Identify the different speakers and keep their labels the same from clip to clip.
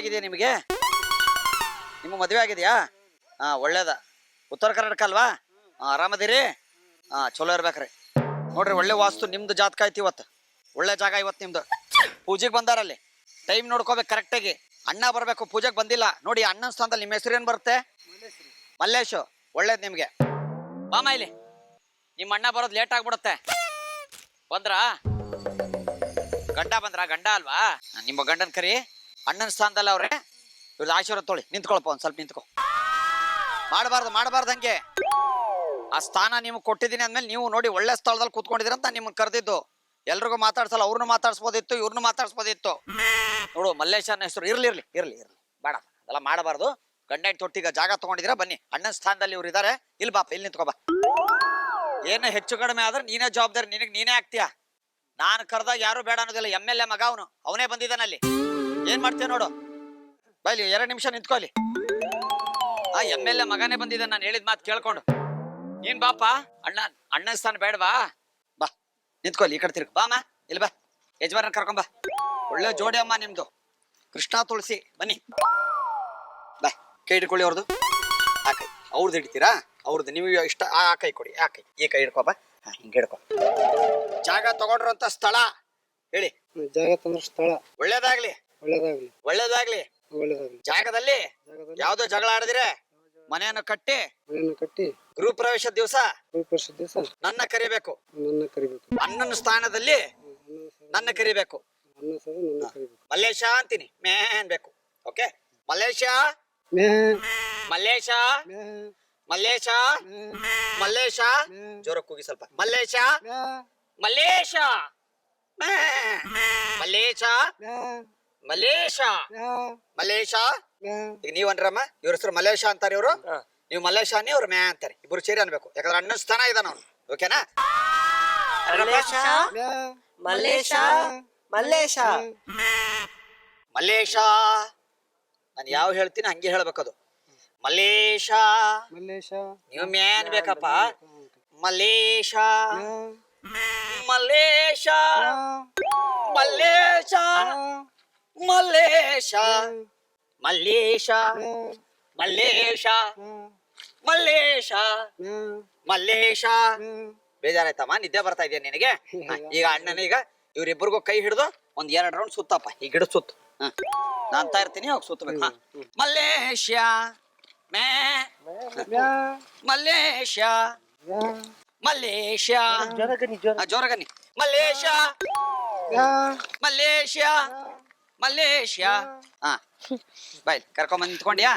Speaker 1: ಆಗಿದೆಯಾ ನಿಮಗೆ? ನಿಮಗೆ ಮದುವೆ ಆಗಿದೆಯಾ? ಒಳ್ಳೇದ. ಉತ್ತರ ಕರ್ನಾಟಕ ಅಲ್ವಾ? ಆರಾಮದಿರಿ? ಚಲೋ ಇರ್ಬೇಕ್ರಿ. ನೋಡ್ರಿ ಒಳ್ಳೆ ವಾಸ್ತು ನಿಮ್ದು ಜಾತಕ ಐತಿ ಇವತ್ತು. ಒಳ್ಳೆ ಜಾಗ ಇವತ್ತು ನಿಮ್ದು. ಪೂಜೆಗೆ ಬಂದಾರಲ್ಲಿ ಟೈಮ್ ನೋಡ್ಕೋಬೇಕು ಕರೆಕ್ಟಾಗಿ. ಅಣ್ಣ ಬರಬೇಕು, ಪೂಜೆಗೆ ಬಂದಿಲ್ಲ ನೋಡಿ. ಅಣ್ಣನ ಸ್ಥಾನದಲ್ಲಿ ನಿಮ್ಮ ಹೆಸರು ಏನು ಬರುತ್ತೆ? ಮಲ್ಲೇಶು. ಒಳ್ಳೇದು ನಿಮಗೆ. ಬಾಮ ಇಲ್ಲಿ. ನಿಮ್ಮ ಅಣ್ಣ ಬರೋದು ಲೇಟ್ ಆಗ್ಬಿಡುತ್ತೆ. ಬಂದ್ರಾ? ಗಂಡ ಬಂದ್ರ? ಗಂಡ ಅಲ್ವಾ? ನಿಮ್ಮ ಗಂಡನ ಕರಿ. ಅಣ್ಣನ ಸ್ಥಾನದಲ್ಲಿ ಅವ್ರೆ. ಇವ್ರದ್ದು ಆಶೀರ್ವಾದ ತೊಳಿ. ನಿಂತ್ಕೊಳಪ್ಪ, ಒಂದು ಸ್ವಲ್ಪ ನಿಂತ್ಕೊ. ಮಾಡಬಾರ್ದು ಹಂಗೆ. ಆ ಸ್ಥಾನ ನಿಮ್ಗೆ ಕೊಟ್ಟಿದ್ದೀನಿ ಅಂದ್ಮೇಲೆ ನೀವು ನೋಡಿ ಒಳ್ಳೆ ಸ್ಥಳದಲ್ಲಿ ಕೂತ್ಕೊಂಡಿದ್ದೀರ ಅಂತ ನಿಮ್ಗೆ ಕರೆದಿದ್ದು. ಎಲ್ರಿಗೂ ಮಾತಾಡ್ಸಲ್ಲ, ಅವ್ರನ್ನ ಮಾತಾಡ್ಸ್ಬೋದಿತ್ತು, ಇವ್ರನ್ನ ಮಾತಾಡ್ಸ್ಬೋದಿತ್ತು. ನೋಡು ಮಲ್ಲೇಶನ ಹೆಸರು ಇರ್ಲಿ ಬೇಡ, ಅದೆಲ್ಲ ಮಾಡಬಾರ್ದು. ಗಂಡ ತೊಟ್ಟಿಗ ಜಾಗ ತಗೊಂಡಿದ್ದೀರಾ, ಬನ್ನಿ. ಅಣ್ಣನ ಸ್ಥಾನದಲ್ಲಿ ಇವ್ರು ಇದಾರೆ. ಇಲ್ಲಿ ಬಾಪ, ಇಲ್ಲಿ ನಿಂತ್ಕೊಬಾ. ಏನು ಹೆಚ್ಚು ಕಡಿಮೆ ಆದ್ರೆ ನೀನೇ ಜವಾಬ್ದಾರಿ, ನೀನೇ ಆಗ್ತೀಯ. ನಾನು ಕರೆದಾಗ ಯಾರು ಬೇಡ ಅನ್ನೋದಿಲ್ಲ. MLA ಮಗ ಅವನೇ ಬಂದಿದ್ದಾನಲ್ಲಿ. ಏನ್ ಮಾಡ್ತೀಯ ನೋಡು. ಬೈಲಿ 2 ನಿಮಿಷ ನಿಂತ್ಕೊಲಿ. MLA ಮಗನೇ ಬಂದಿದ್ದಾನೆ. ನಾನು ಹೇಳಿದ ಮಾತು ಕೇಳ್ಕೊಂಡು. ನೀನ್ ಬಾಪ. ಅಣ್ಣನ ಸ್ಥಾನ ಬೇಡವಾ? ಬಾ ನಿಂತ್ಕೊಲಿ. ಈ ಕಡೆ ತಿರ್ಗ ಬಾಮ. ಇಲ್ಲಿ ಬಾ, ಯಜಮಾನ ಕರ್ಕೊಂಬಾ. ಒಳ್ಳೆ ಜೋಡಿ ಅಮ್ಮ ನಿಮ್ದು. ಕೃಷ್ಣ ತುಳಸಿ. ಬನ್ನಿ ಬಾ. ಕೈ ಹಿಡ್ಕೊಳ್ಳಿ ಅವ್ರದ್ದು. ಆ ಕೈ ಅವ್ರದ್ದು ಹಿಡಿತೀರಾ? ಅವ್ರದ್ದು ನೀವು ಇಷ್ಟ. ಆ ಕೈ ಕೊಡಿ. ಆ ಕೈ ಈ ಕೈ ಹಿಡ್ಕೊಬಾ. ಹಿಂಗೆ ಹಿಡ್ಕೊ. ಜಾಗ ತಗೊಂಡ್ರಂತ ಸ್ಥಳ ಹೇಳಿ.
Speaker 2: ಜಾಗ ತಗೊಂಡ್ರ ಸ್ಥಳ
Speaker 1: ಒಳ್ಳೇದಾಗ್ಲಿ. ಜಾಗದಲ್ಲಿ ಯಾವ್ದೋ ಜಗಳ ಆಡಿದ್ರೆ ಮನೆಯನ್ನು ಕಟ್ಟಿ ಗೃಹ ಪ್ರವೇಶ ದಿವಸ ನನ್ನ ಕರಿಬೇಕು. ಅಣ್ಣನ ಸ್ಥಾನದಲ್ಲಿ ನನ್ನ ಕರಿಬೇಕು. ಮಲ್ಲೇಶ ಅಂತೀನಿ. ಮೇ ಅನ್ಬೇಕು. ಓಕೆ? ಮಲ್ಲೇಶ. ಜೋರ ಕೂಗಿ ಸ್ವಲ್ಪ. ಮಲ್ಲೇಶ. ಈಗ ನೀವ್ ಅನ್ರಮ್ಮ. ಇವ್ರ ಹೆಸರು ಮಲ್ಲೇಶ ಅಂತಾರೆ. ಇವರು ನೀವು ಮಲ್ಲೇಶ ಅನ್ನಿ, ಅವ್ರು ಮ್ಯಾ ಅಂತಾರೆ. ಇಬ್ರು ಸೇರಿ ಅನ್ಬೇಕು. ಯಾಕಂದ್ರೆ ಅಣ್ಣನ ಸ್ಥಾನ ಇದಾನ ಅವ್ನು. ಓಕೆನಾ? ಮಲ್ಲೇಶ. ನಾನು ಯಾವ ಹೇಳ್ತೀನಿ ಹಂಗೆ ಹೇಳ್ಬೇಕದು. ಮಲ್ಲೇಶ. ನೀವು ಮ್ಯಾ ಅನ್ಬೇಕಪ್ಪ. ಮಲ್ಲೇಶ. ಬೇಜಾರಾಯ್ತಮ್ಮ? ನಿದ್ದೆ ಬರ್ತಾ ಇದೆಯಾ ನಿನಗೆ? ಈಗ ಅಣ್ಣನ ಈಗ ಇವ್ರಿಬ್ಬರಿಗೂ ಕೈ ಹಿಡಿದು ಒಂದ್ 2 ರೌಂಡ್ ಸುತ್ತಪ್ಪ. ಈಗ ಹಿಡಿದು ಸುತ್ತು. ನಾನ್ ಅಂತ ಇರ್ತೀನಿ, ಅವಾಗ ಸುತ್ತಬೇಕು. ಮಲ್ಲೇಶ. ಜೋರಗನಿ. ಮಲ್ಲೇಶ. ಬಾಯ್ ಕರ್ಕೊಂಬಂದ್ ನಿಂತ್ಕೊಂಡ್ಯಾ?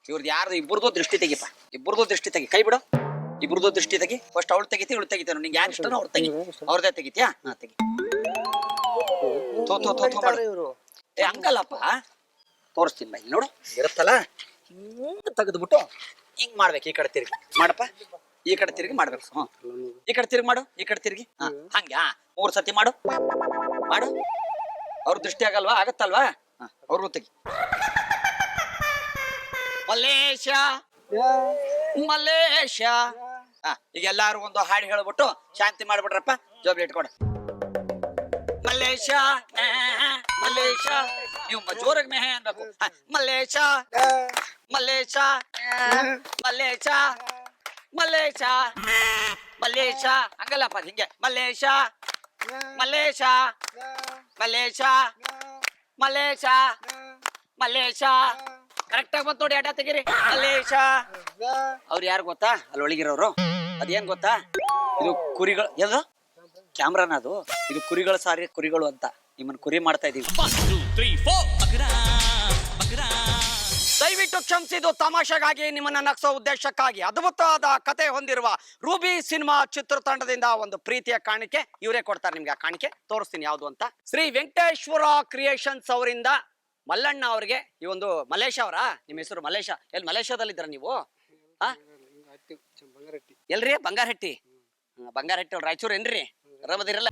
Speaker 1: ಇವ್ರದ್ದು ಯಾರ್ದು? ಇಬ್ಬರದು ದೃಷ್ಟಿ ತೆಗಿಪ್ಪ. ಇಬ್ಬರದು ದೃಷ್ಟಿ ತೆಗಿ. ಕೈ ಬಿಡು. ಇಬ್ಬರದು ದೃಷ್ಟಿ ತೆಗಿ. ಫಸ್ಟ್ ಅವಳು ತೆಗಿತಿ, ಇವಳು ತೆಗಿತಾನ. ನಿಂಗೆ ಯಾರು ಇಷ್ಟನೋ ಅವ್ರು ತೆಗಿ. ಅವ್ರದೇ ತೆಗಿತ್ಯಾ? ತೆಗಿ. ಹಂಗಲ್ಲಪ್ಪ, ತೋರಿಸ್ತೀನಿ. ಬಾಯ್ ನೋಡು, ಇರುತ್ತಲ್ಲ ಹಿಂಗ್ ತೆಗೆದ್ಬಿಟ್ಟು ಹಿಂಗ್ ಮಾಡ್ಬೇಕು. ಈ ಕಡೆ ತಿರುಗಿ ಮಾಡಪ್ಪ. ಈ ಕಡೆ ತಿರುಗಿ ಮಾಡ್ಬೇಕು. ಈ ಕಡೆ ತಿರುಗಿ ಮಾಡು. ಈ ಕಡೆ ತಿರುಗಿ. ಹಂಗೆ 3 ಸತಿ ಮಾಡು. ಅವ್ರ ದೃಷ್ಟಿ ಆಗಲ್ವಾ? ಆಗತ್ತಲ್ವಾ? ಅವ್ರಿಗೂ ತೆಗಿ. ಮಲ್ಲೇಶ. ಈಗ ಎಲ್ಲಾರು ಒಂದು ಹಾಡು ಹೇಳ್ಬಿಟ್ಟು ಶಾಂತಿ ಮಾಡ್ಬಿಟ್ರಪ್ಪ. ಜೋಬ್ಲಿ ಇಟ್ಕೊಡ. ಮಲ್ಲೇಶ. ನೀವು ಜೋರಾಗಿ ಮೆಹೆ ಅನ್ಬೇಕು. ಮಲ್ಲೇಶ. ಹಂಗಲ್ಲಪ್ಪ, ಹಿಂಗೆ. ಮಲ್ಲೇಶ. ಕರೆಕ್ಟ್ ಆಗಿ ಬಂತು ನೋಡಿ. ಅಡ್ಡ ತೆಗೀರಿ. ಮಲ್ಲೇಶ. ಅವ್ರು ಯಾರು ಗೊತ್ತಾ? ಅಲ್ಲಿ ಒಳಗಿರೋರು. ಅದೇನ್ ಗೊತ್ತಾ? ಇದು ಕುರಿಗಳು. ಯಾವ್ದು ಕ್ಯಾಮ್ರಾನ ಅದು? ಇದು ಕುರಿಗಳು. ಸಾರಿ, ಕುರಿಗಳು ಅಂತ ನಿಮ್ಮನ್ನ ಕುರಿ ಮಾಡ್ತಾ ಇದೀವಿ. ದಯವಿಟ್ಟು ಕ್ಷಮಿಸಿ. ಇದು ತಮಾಷೆಗಾಗಿ, ನಿಮ್ಮನ್ನ ನಗಿಸೋ ಉದ್ದೇಶಕ್ಕಾಗಿ ಅದ್ಭುತವಾದ ಕತೆ ಹೊಂದಿರುವ ರೂಬಿ ಸಿನಿಮಾ ಚಿತ್ರತಂಡದಿಂದ ಒಂದು ಪ್ರೀತಿಯ ಕಾಣಿಕೆ. ಇವರೇ ಕೊಡ್ತಾರೆ ನಿಮ್ಗೆ ಆ ಕಾಣಿಕೆ. ತೋರಿಸ್ತೀನಿ ಯಾವ್ದು ಅಂತ. ಶ್ರೀ ವೆಂಕಟೇಶ್ವರ ಕ್ರಿಯೇಷನ್ಸ್ ಅವರಿಂದ ಮಲ್ಲಣ್ಣ ಅವ್ರಿಗೆ ಈ ಒಂದು. ಮಲ್ಲೇಶ ಅವರಾ ನಿಮ್ಮ ಹೆಸರು? ಮಲ್ಲೇಶ. ಎಲ್ಲಿ ಮಲೇಷ್ಯಾದಲ್ಲಿದ್ದೀರ ನೀವು? ಎಲ್ರಿ? ಬಂಗಾರಹಟ್ಟಿ. ಬಂಗಾರಹಟ್ಟಿ ಅವ್ರು ರಾಯಚೂರು ಏನ್ರಿ? ಆರಾಮದಿರಲ್ಲ?